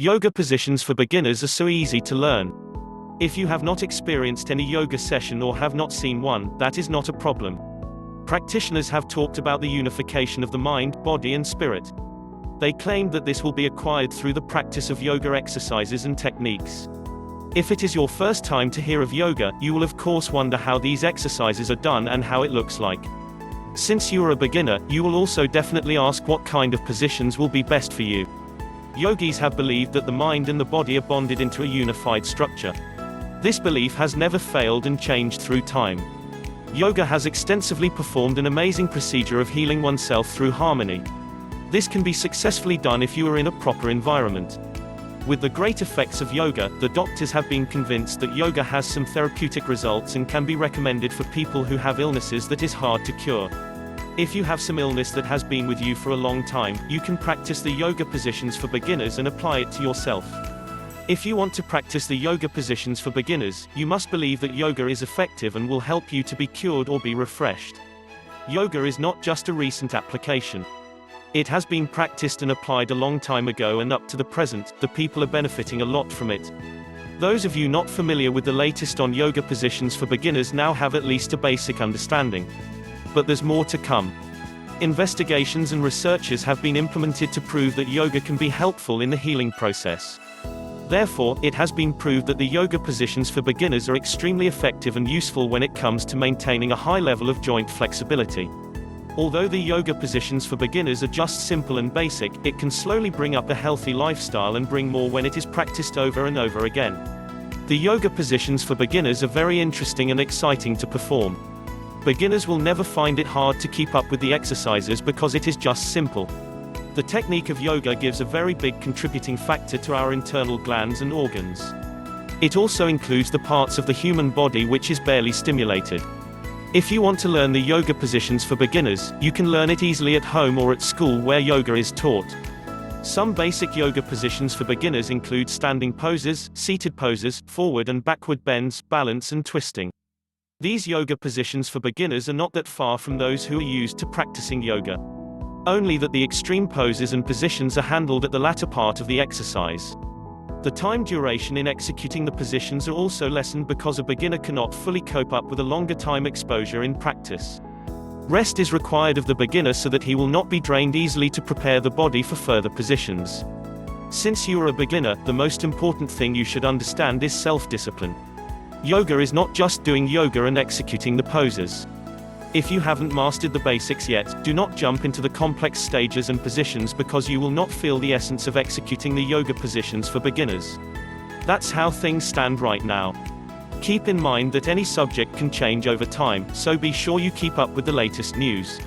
Yoga positions for beginners are so easy to learn. If you have not experienced any yoga session or have not seen one, that is not a problem. Practitioners have talked about the unification of the mind, body and spirit. They claimed that this will be acquired through the practice of yoga exercises and techniques. If it is your first time to hear of yoga, you will of course wonder how these exercises are done and how it looks like. Since you are a beginner, you will also definitely ask what kind of positions will be best for you. Yogis have believed that the mind and the body are bonded into a unified structure. This belief has never failed and changed through time. Yoga has extensively performed an amazing procedure of healing oneself through harmony. This can be successfully done if you are in a proper environment. With the great effects of yoga, the doctors have been convinced that yoga has some therapeutic results and can be recommended for people who have illnesses that is hard to cure. If you have some illness that has been with you for a long time, you can practice the yoga positions for beginners and apply it to yourself. If you want to practice the yoga positions for beginners, you must believe that yoga is effective and will help you to be cured or be refreshed. Yoga is not just a recent application. It has been practiced and applied a long time ago, and up to the present, the people are benefiting a lot from it. Those of you not familiar with the latest on yoga positions for beginners now have at least a basic understanding. But there's more to come. Investigations and researches have been implemented to prove that yoga can be helpful in the healing process. Therefore, it has been proved that the yoga positions for beginners are extremely effective and useful when it comes to maintaining a high level of joint flexibility. Although the yoga positions for beginners are just simple and basic, it can slowly bring up a healthy lifestyle and bring more when it is practiced over and over again. The yoga positions for beginners are very interesting and exciting to perform. Beginners will never find it hard to keep up with the exercises because it is just simple. The technique of yoga gives a very big contributing factor to our internal glands and organs. It also includes the parts of the human body which is barely stimulated. If you want to learn the yoga positions for beginners, you can learn it easily at home or at school where yoga is taught. Some basic yoga positions for beginners include standing poses, seated poses, forward and backward bends, balance and twisting. These yoga positions for beginners are not that far from those who are used to practicing yoga. Only that the extreme poses and positions are handled at the latter part of the exercise. The time duration in executing the positions are also lessened because a beginner cannot fully cope up with a longer time exposure in practice. Rest is required of the beginner so that he will not be drained easily to prepare the body for further positions. Since you are a beginner, the most important thing you should understand is self-discipline. Yoga is not just doing yoga and executing the poses. If you haven't mastered the basics yet, do not jump into the complex stages and positions because you will not feel the essence of executing the yoga positions for beginners. That's how things stand right now. Keep in mind that any subject can change over time, so be sure you keep up with the latest news.